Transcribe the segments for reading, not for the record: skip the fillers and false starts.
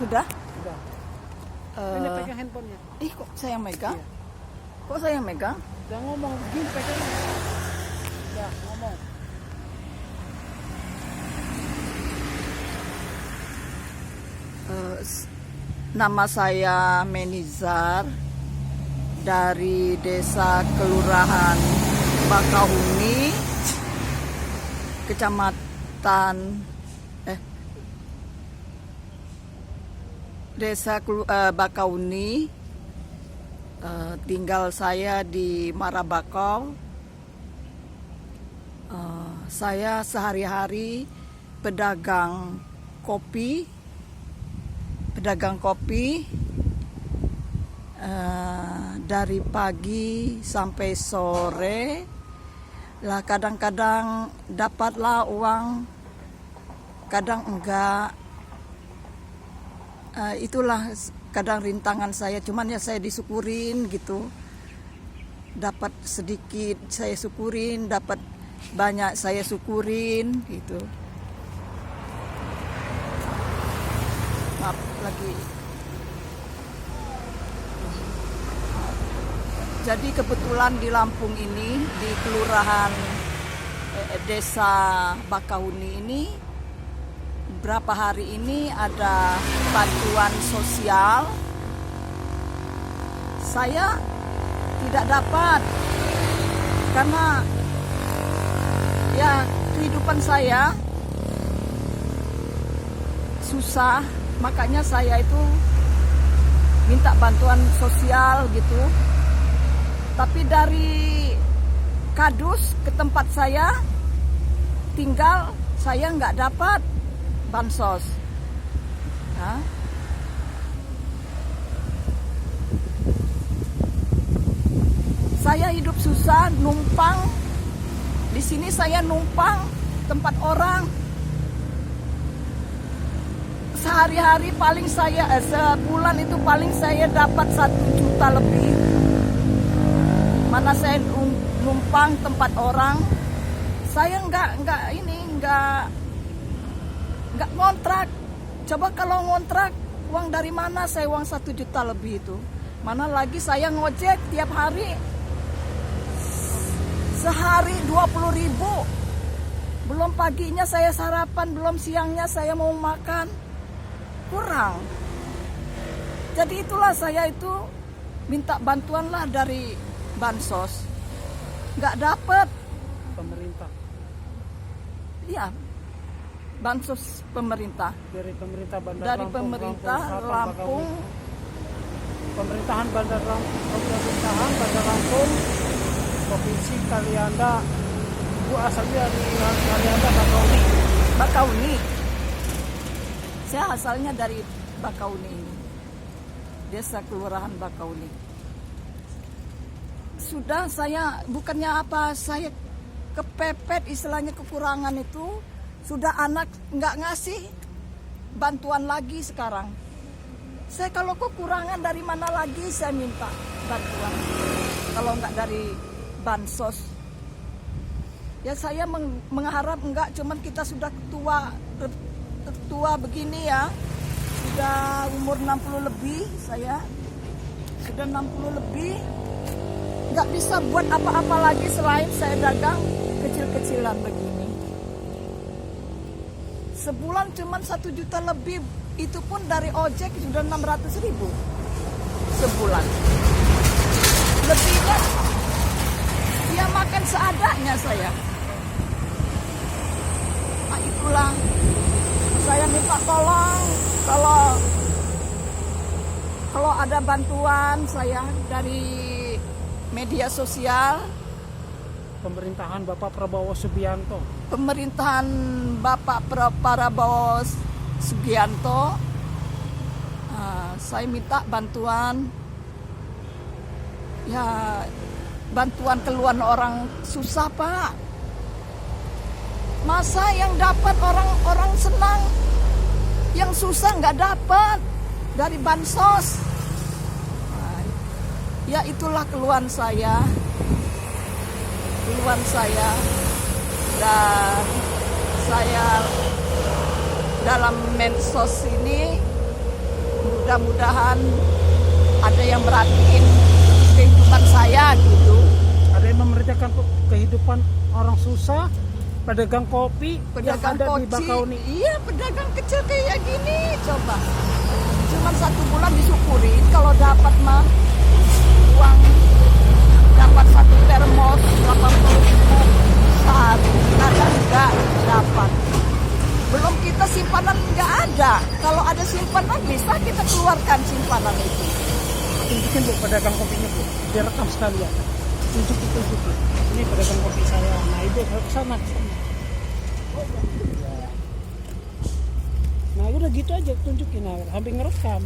Sudah? Sudah. Eh, Ini pegang handphonenya. kok saya yang megang? Iya. Kok saya yang megang? Udah ngomong, begini pegang. Ya, ngomong. Nama saya Menizar dari Desa Kelurahan Bakahuni, Kecamatan Bakahuni. Tinggal saya di Marabakau. Saya sehari-hari pedagang kopi. Dari pagi sampai sore lah, kadang-kadang dapatlah uang, kadang enggak. Itulah kadang rintangan saya, cuman ya saya disyukurin gitu. Dapat sedikit saya syukurin, dapat banyak saya syukurin gitu. Maaf lagi. Jadi kebetulan di Lampung ini, di kelurahan Desa Bakahuni ini, berapa hari ini ada bantuan sosial. Saya tidak dapat karena ya kehidupan saya susah, makanya saya itu minta bantuan sosial gitu. Tapi dari Kadus ke tempat saya tinggal, saya nggak dapat bansos. Nah, saya hidup susah, numpang. Di sini saya numpang tempat orang. Sehari-hari paling saya, sebulan itu paling saya dapat 1 juta lebih. Mana saya numpang tempat orang. Saya nggak ngontrak. Coba kalau ngontrak, uang dari mana saya uang 1 juta lebih itu? Mana lagi saya ngojek tiap hari. Sehari 20.000. Belum paginya saya sarapan, belum siangnya saya mau makan. Kurang. Jadi itulah saya itu minta bantuan lah dari bansos. Nggak dapet. Pemerintah. Iya. Bansos pemerintah. Dari pemerintah Bandar Dari Lampung, pemerintah Selatan, Lampung. Bakahuni. Pemerintahan Bandar Lampung, Provinsi Kalianda. Bu asalnya dari Kalianda, Bakahuni. Bakahuni. Saya asalnya dari Bakahuni ini. Desa Kelurahan Bakahuni. Sudah saya, bukannya apa, saya kepepet istilahnya, kekurangan itu. Sudah anak nggak ngasih bantuan lagi sekarang. Saya kalau kekurangan dari mana lagi saya minta bantuan. Kalau nggak dari bansos. Ya saya mengharap enggak, cuman kita sudah tua begini ya. Sudah umur 60 lebih saya. Sudah 60 lebih. Nggak bisa buat apa-apa lagi selain saya dagang kecil-kecilan begini. Sebulan cuma 1 juta lebih, itu pun dari ojek sudah 600.000 sebulan. Lebihnya dia makan seadanya saya. Nah itulah saya minta tolong kalau ada bantuan saya dari media sosial. Pemerintahan Bapak Prabowo Subianto. Pemerintahan Bapak Prabowo Subianto, saya minta bantuan, ya bantuan keluhan orang susah Pak. Masa yang dapat orang senang, yang susah nggak dapat dari bansos. Ya itulah keluhan saya. Dan saya dalam medsos ini mudah-mudahan ada yang merhatiin kehidupan saya gitu. Ada yang memberitakan kehidupan orang susah, pedagang kopi Pedagang yang ada di koci, Bakauni. iya pedagang kecil kayak gini, coba. Cuman 1 bulan disyukuri kalau dapat mah uang, dapat 1 termos 80.000 sehari, kadang enggak dapat. Belum kita simpanan nggak ada. Kalau ada simpanan bisa kita keluarkan simpanan itu. Tunjukin Bu pedagang kopinya Bu, direkam sekalian. Tunjukin. Ini pedagang kopi saya. Nah itu ke sana. Nah udah gitu aja tunjukin, nah, hampir ngerekam.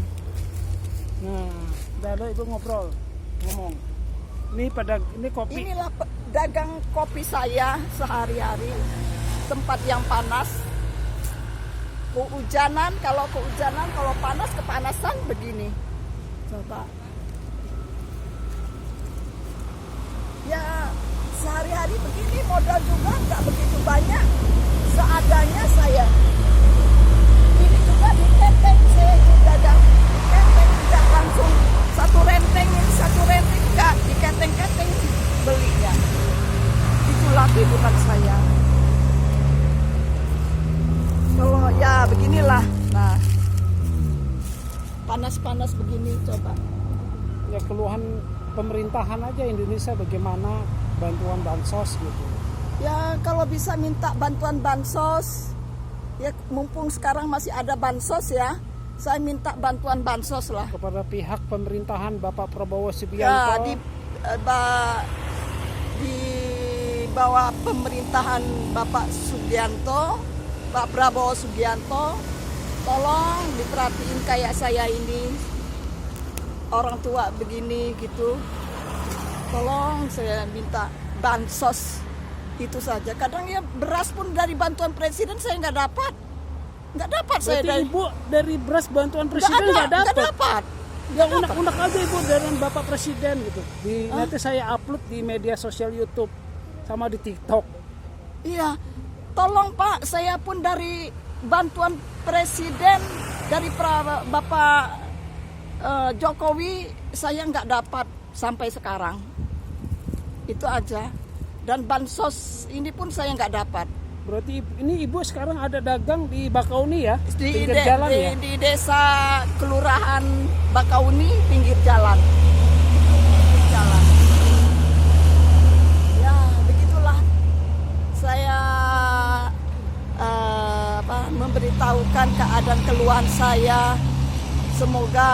Nah, udah ada Ibu ngomong. Ini kopi. Inilah dagang kopi saya sehari-hari. Tempat yang panas. Kehujanan, kalau panas kepanasan begini. Coba. Ya sehari-hari begini, modal juga nggak begitu banyak. Seadanya saya. Ini juga di keteng, saya dagang di keteng, tidak langsung satu renteng enggak, di keteng belinya. Itulah kehidupan saya. Kalau ya beginilah, nah panas-panas begini coba. Ya keluhan pemerintahan aja Indonesia bagaimana bantuan bansos gitu. Ya kalau bisa minta bantuan bansos, ya mumpung sekarang masih ada bansos ya, saya minta bantuan bansos lah. Kepada pihak pemerintahan Bapak Prabowo Ya Subianto. di bawah pemerintahan Bapak Subianto, Pak Prabowo Subianto, tolong diperhatiin kayak saya ini, orang tua begini gitu. Tolong saya minta bansos itu saja. Kadang ya beras pun dari bantuan presiden saya nggak dapat saya Berarti dari Ibu dari beras bantuan presiden nggak dapat. Ya unek-unek aja Ibu dari Bapak Presiden gitu. Nanti saya upload di media sosial YouTube sama di TikTok. Iya, tolong Pak, saya pun dari bantuan presiden dari Bapak Jokowi saya nggak dapat sampai sekarang. Itu aja. Dan bansos ini pun saya nggak dapat. Berarti ini Ibu sekarang ada dagang di Bakauni ya? Di, Pinggir jalan ya? di desa kelurahan Bakauni, pinggir jalan. Pinggir jalan. Ya, begitulah. Saya memberitahukan keadaan keluhan saya. Semoga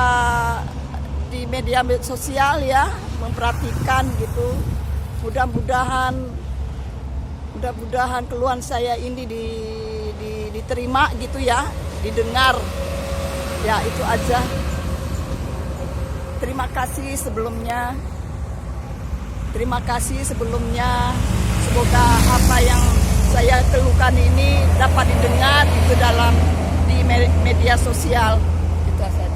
di media sosial ya memperhatikan gitu. Mudah-mudahan keluhan saya ini diterima gitu ya, didengar. Ya itu aja. Terima kasih sebelumnya. Semoga apa yang saya keluhkan ini dapat didengar itu di media sosial. Itu saja.